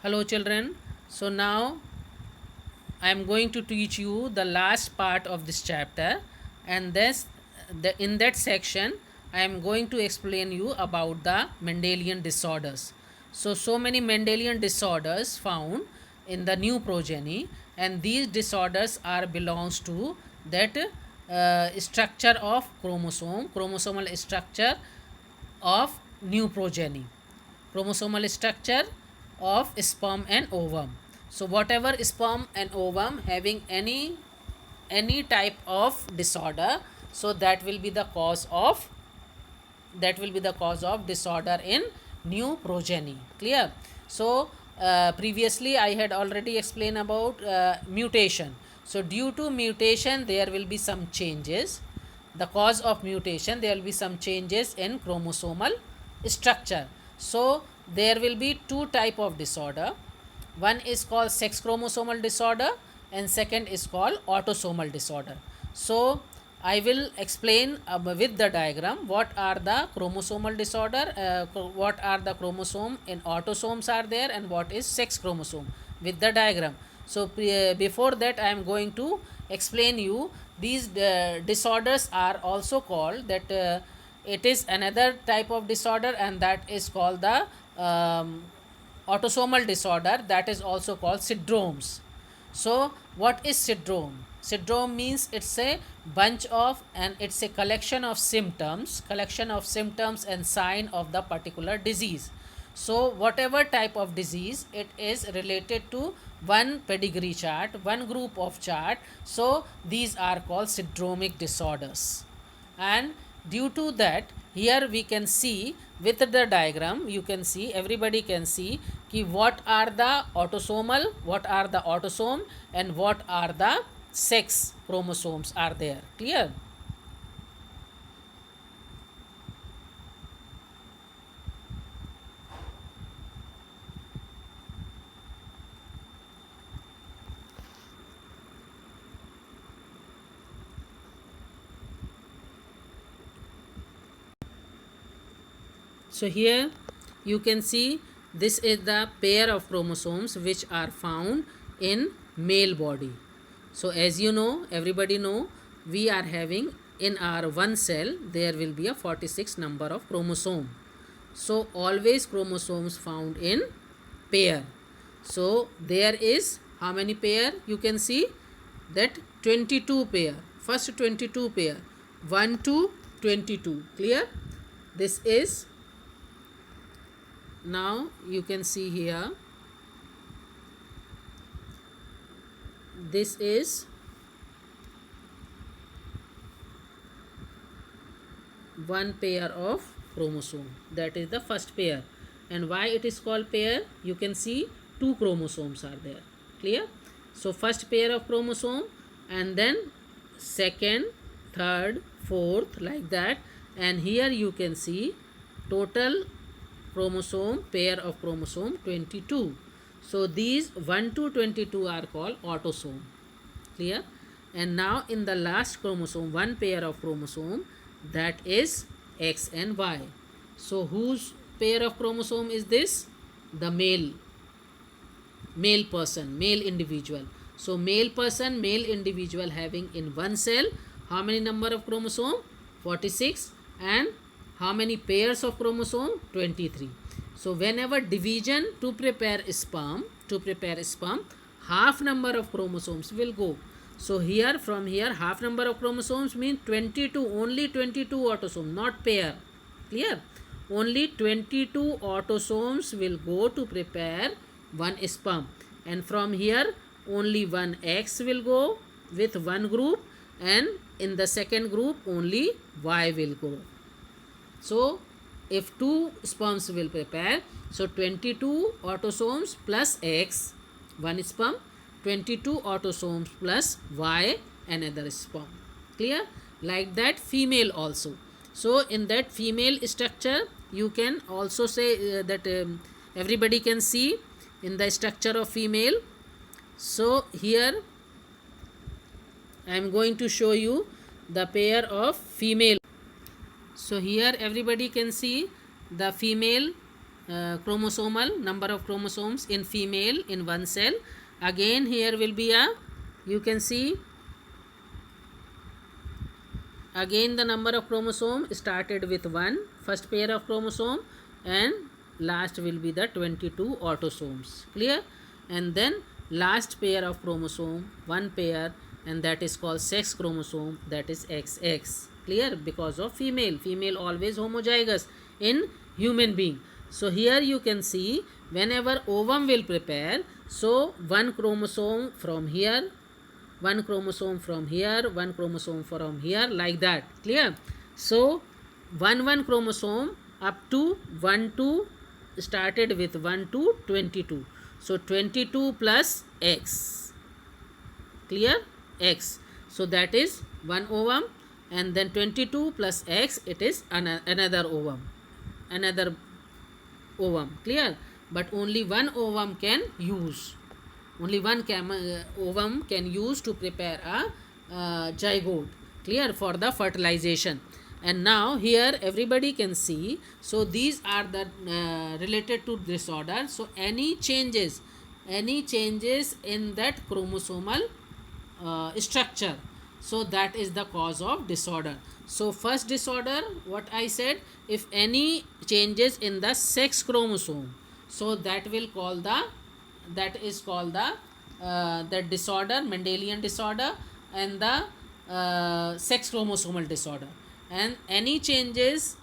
Hello children. So now I am going to teach you the last part of this chapter, and in that section I am going to explain you about the Mendelian disorders. So many Mendelian disorders found in the new progeny, and these disorders are belongs to that structure of chromosomal structure of new progeny, chromosomal structure of sperm and ovum. So whatever sperm and ovum having any type of disorder, so that will be the cause of disorder in new progeny. Clear? So previously I had already explained about mutation. So due to mutation there will be some changes. The cause of mutation, there will be some changes in chromosomal structure. So there will be two type of disorder. One is called sex chromosomal disorder and second is called autosomal disorder. So I will explain with the diagram what are the chromosomal disorder, what are the chromosome and autosomes are there, and what is sex chromosome with the diagram. So before that I am going to explain you these disorders are also called that it is another type of disorder, and that is called the autosomal disorder, that is also called syndromes. So what is syndrome? Syndrome means it's a bunch of, and it's a collection of symptoms and sign of the particular disease. So whatever type of disease, it is related to one pedigree chart, one group of chart. So these are called syndromic disorders. And due to that, here we can see with the diagram, you can see, everybody can see ki what are the autosome, and what are the sex chromosomes are there. Clear? So here you can see this is the pair of chromosomes which are found in male body. So as you know, everybody know, we are having in our one cell there will be a 46 number of chromosome. So always chromosomes found in pair. So there is how many pair? You can see that 22 pair. First 22 pair, 1 to 22. Clear? This is, now you can see here, this is one pair of chromosome, that is the first pair. And why it is called pair? You can see two chromosomes are there. Clear? So first pair of chromosome, and then second, third, fourth, like that. And here you can see total chromosome, pair of chromosome 22. So these 1 to 22 are called autosome. Clear? And now in the last chromosome, one pair of chromosome, that is X and Y. So whose pair of chromosome is this? The male person, male individual. So male person, male individual having in one cell how many number of chromosome? 46. And how many pairs of chromosome? 23. So whenever division to prepare sperm, half number of chromosomes will go. So here, from here, half number of chromosomes means 22, only 22 autosomes, not pair. Clear? Only 22 autosomes will go to prepare one sperm. And from here, only one X will go with one group, and in the second group, only Y will go. So if two sperms will prepare, so 22 autosomes plus X, one sperm, 22 autosomes plus Y, another sperm. Clear? Like that female also. So in that female structure, you can also say that everybody can see in the structure of female. So here I am going to show you the pair of female. So here everybody can see the female chromosomal number of chromosomes in female in one cell. Again here will be a, you can see, again the number of chromosome started with 1 first pair of chromosome, and last will be the 22 autosomes. Clear? And then last pair of chromosome, one pair, and that is called sex chromosome, that is XX. Clear? Because of female always homozygous in human being. So here you can see whenever ovum will prepare, so one chromosome from here, one chromosome from here, one chromosome from here, like that. Clear? So one chromosome up to 1 to started with 1 to 22. So 22 plus X. Clear? X. So that is one ovum, and then 22 plus X, it is another ovum. Another ovum. Clear? But only one ovum can use. Only one ovum can use to prepare a zygote. Clear? For the fertilization. And now here everybody can see, so these are the related to disorder. So any changes in that chromosomal structure, so that is the cause of disorder. So first disorder, what I said, if any changes in the sex chromosome, so that will call the, that is called the disorder, Mendelian disorder, and the sex chromosomal disorder. And any changes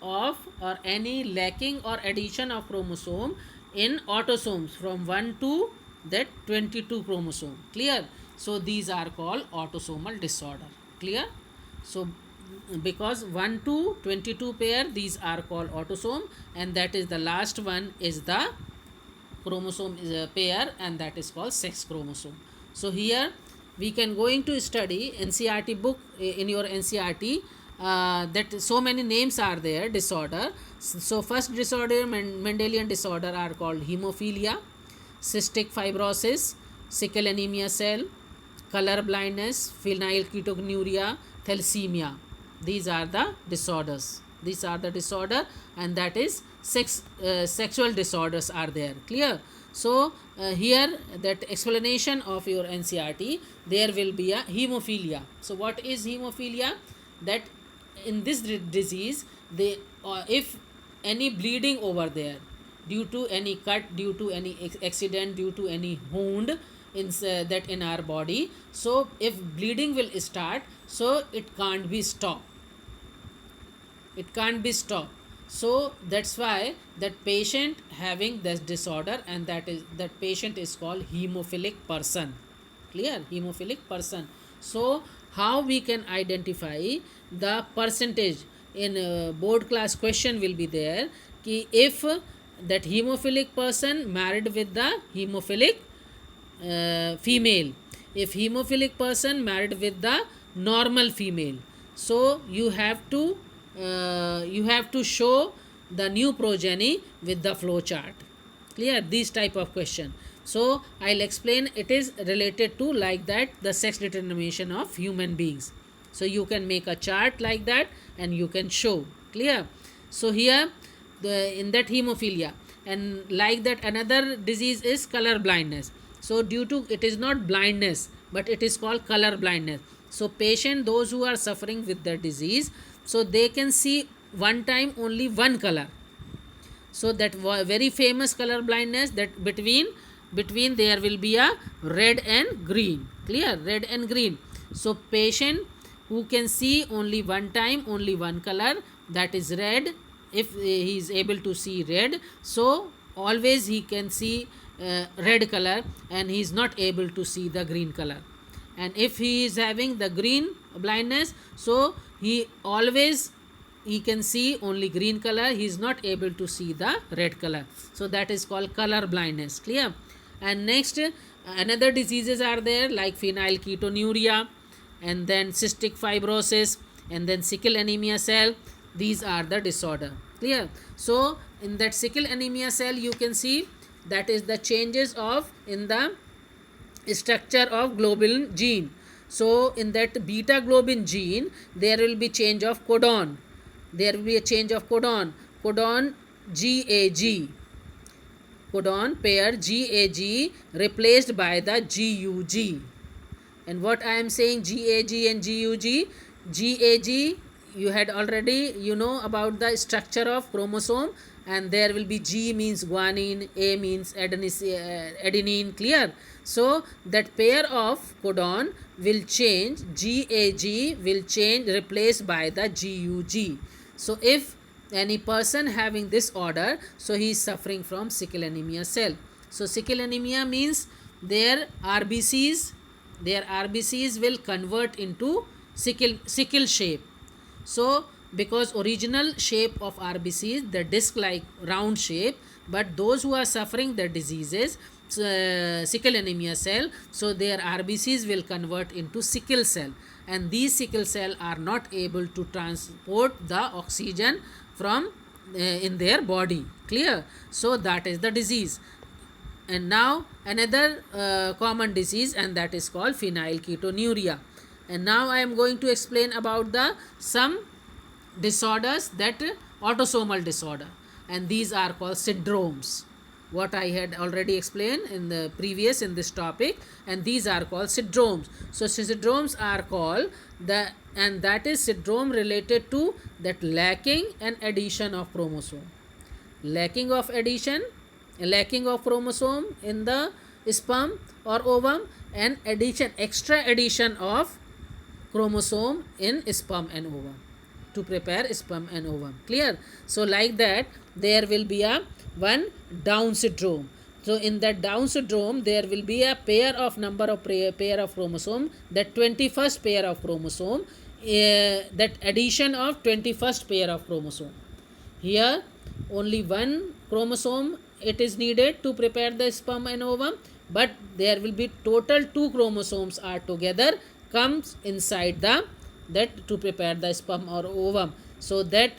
of, or any lacking or addition of chromosome in autosomes from 1 to that 22 chromosome. Clear? So these are called autosomal disorder. Clear? So because 1 to 22 pair, these are called autosome, and that is the last one is the chromosome is a pair, and that is called sex chromosome. So here we can going to study NCERT book, in your NCERT, that so many names are there, disorder. So first disorder, Mendelian disorder, are called hemophilia, cystic fibrosis, sickle anemia cell, color blindness, phenylketonuria, thalassemia. These are the disorders. These are the disorder, and that is sexual disorders are there. Clear? So here that explanation of your NCERT, there will be a hemophilia. So what is hemophilia? That in this disease, they if any bleeding over there due to any cut, due to any accident, due to any wound in that in our body, so if bleeding will start, so it can't be stopped. It can't be stopped. So that's why that patient having this disorder, and that patient is called hemophilic person. Clear? Hemophilic person. So how we can identify the percentage? In board class question will be there, ki if that hemophilic person married with the hemophilic female, if hemophilic person married with the normal female, so you have to show the new progeny with the flow chart. Clear? These type of question. So I'll explain. It is related to like that the sex determination of human beings. So you can make a chart like that and you can show. Clear? So here in that hemophilia, and like that another disease is color blindness. So due to, it is not blindness, but it is called color blindness. So patient, those who are suffering with the disease, so they can see one time only one color. So that very famous color blindness, that between there will be a red and green. Clear? Red and green. So patient who can see only one time only one color, that is red, if he is able to see red, so always he can see red color, and he is not able to see the green color. And if he is having the green blindness, so he can see only green color, he is not able to see the red color. So that is called color blindness. Clear? And next another diseases are there like phenylketonuria, and then cystic fibrosis, and then sickle anemia cell. These are the disorder. Clear? So in that sickle anemia cell, you can see that is the changes of in the structure of globin gene. So in that beta globin gene, there will be change of codon. There will be a change of codon. Codon GAG, codon pair GAG replaced by the GUG. And what I am saying, GAG and GUG, GAG, you had already, about the structure of chromosome, and there will be G means guanine, A means adenine, clear? So that pair of codon will change, GAG will change, replaced by the GUG. So if any person having this order, so he is suffering from sickle anemia cell. So sickle anemia means their RBCs will convert into sickle shape. So because original shape of RBCs, the disc like round shape, but those who are suffering the diseases, sickle anemia cell, so their RBCs will convert into sickle cell, and these sickle cell are not able to transport the oxygen from in their body, clear? So that is the disease. And now another common disease, and that is called phenylketonuria. And now I am going to explain about the some disorders, that autosomal disorder, and these are called syndromes, what I had already explained in the previous in this topic, and these are called syndromes. So syndromes are called and that is syndrome related to that lacking and addition of chromosome, lacking of chromosome in the sperm or ovum, and extra addition of chromosome in sperm and ovum to prepare sperm and ovum, clear? So like that there will be a one Down syndrome. So in that Down syndrome there will be a pair of chromosome, that 21st pair of chromosome, that addition of 21st pair of chromosome. Here only one chromosome it is needed to prepare the sperm and ovum, but there will be total 2 chromosomes are together comes inside that to prepare the sperm or ovum. So that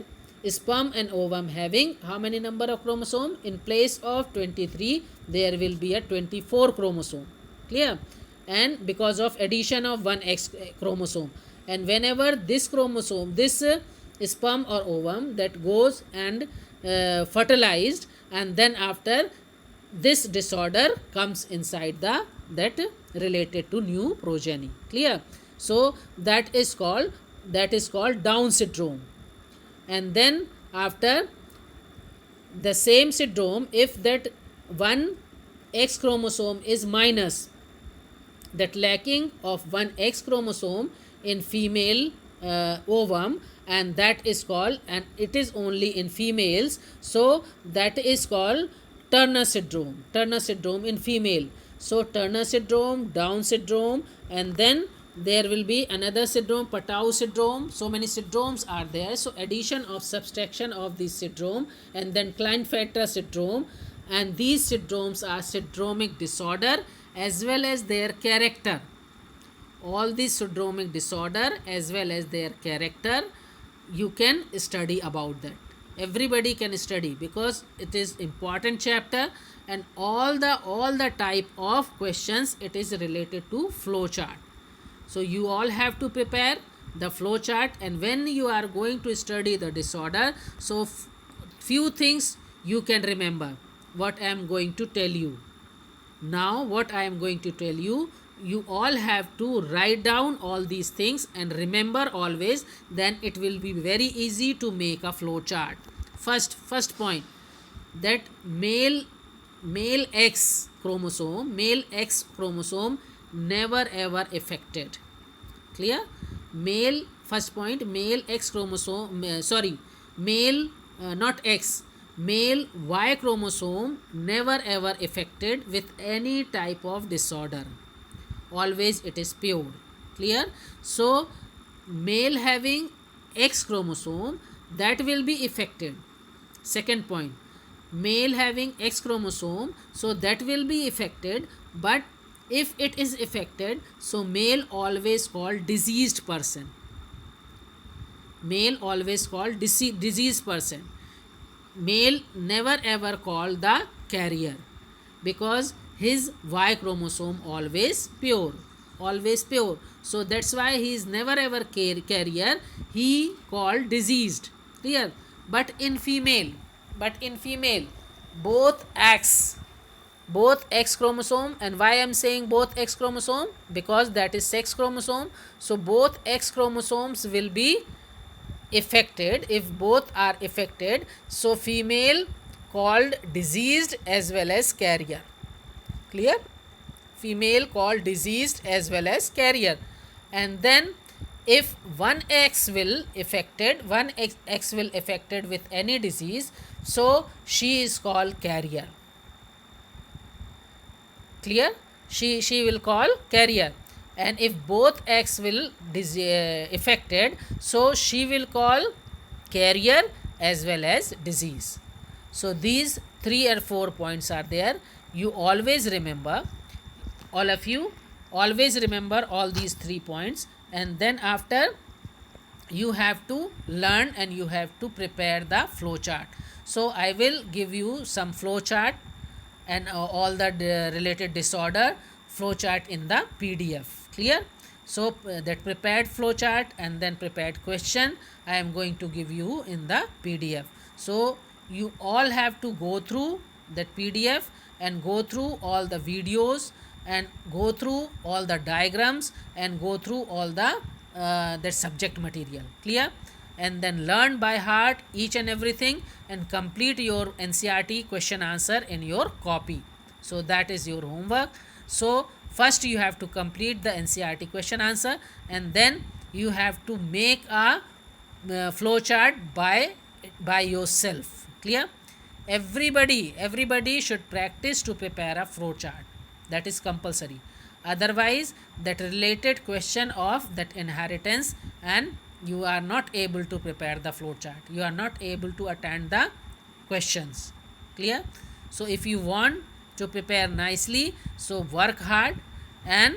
sperm and ovum having how many number of chromosome? In place of 23 there will be a 24 chromosome, clear? And because of addition of one X chromosome, and whenever this chromosome, this sperm or ovum that goes and fertilized, and then after this disorder comes inside that related to new progeny, clear? So that is called Down syndrome. And then after the same syndrome, if that one X chromosome is minus, that lacking of one X chromosome in female ovum, and that is called, and it is only in females, so that is called Turner syndrome in female. So Turner syndrome, Down syndrome, and then there will be another syndrome, Patau syndrome. So many syndromes are there. So addition of subtraction of this syndrome, and then Klinefelter syndrome, and these syndromes are syndromic disorder as well as their character. All these syndromic disorder as well as their character, you can study about that. Everybody can study because it is important chapter, and all the type of questions it is related to flow chart. So you all have to prepare the flow chart, and when you are going to study the disorder, so few things you can remember what I am going to tell you. Now what I am going to tell you, you all have to write down all these things and remember always, then it will be very easy to make a flow chart. First point, that male X chromosome never ever affected, clear? First point, male X chromosome, not X, male Y chromosome never ever affected with any type of disorder, always it is pure, clear? So male having X chromosome, that will be affected. Second point, male having X chromosome, so that will be affected, but if it is affected, so male always called diseased person, male never ever called the carrier, because his Y chromosome always pure. So that's why he is never ever carrier, he called diseased, clear? But in female, but in female both X chromosome. And why I'm saying both X chromosome? Because that is sex chromosome. So both X chromosomes will be affected. If both are affected, so female called diseased as well as carrier. Clear? Female called diseased as well as carrier. And then if one X will affected, one X will affected with any disease, so she is called carrier. Clear? She will call carrier. And if both X will affected, so she will call carrier as well as disease. So these 3 or 4 points are there. You always remember, all of you always remember all these 3 points, and then after you have to learn and you have to prepare the flow chart. So I will give you some flow chart and all the related disorder flow chart in the PDF. Clear? So that prepared flow chart and then prepared question I am going to give you in the PDF. So you all have to go through that PDF and go through all the videos and go through all the diagrams and go through all the that subject material. Clear? And then learn by heart each and everything and complete your NCERT question answer in your copy. So that is your homework. So first you have to complete the NCERT question answer, and then you have to make a flow chart by yourself. Clear? Everybody should practice to prepare a flow chart. That is compulsory. Otherwise that related question of that inheritance, and you are not able to prepare the flow chart, you are not able to attend the questions. Clear? So if you want to prepare nicely, so work hard and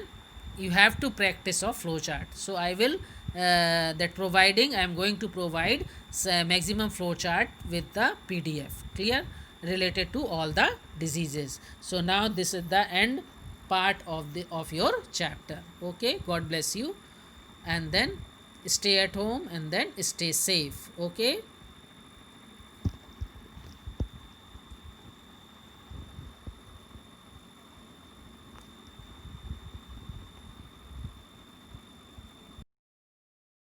you have to practice of flow chart. So I will I am going to provide maximum flow chart with the PDF. Clear? Related to all the diseases. So now this is the end part of your chapter. Okay, God bless you, and then stay at home and then stay safe. Okay.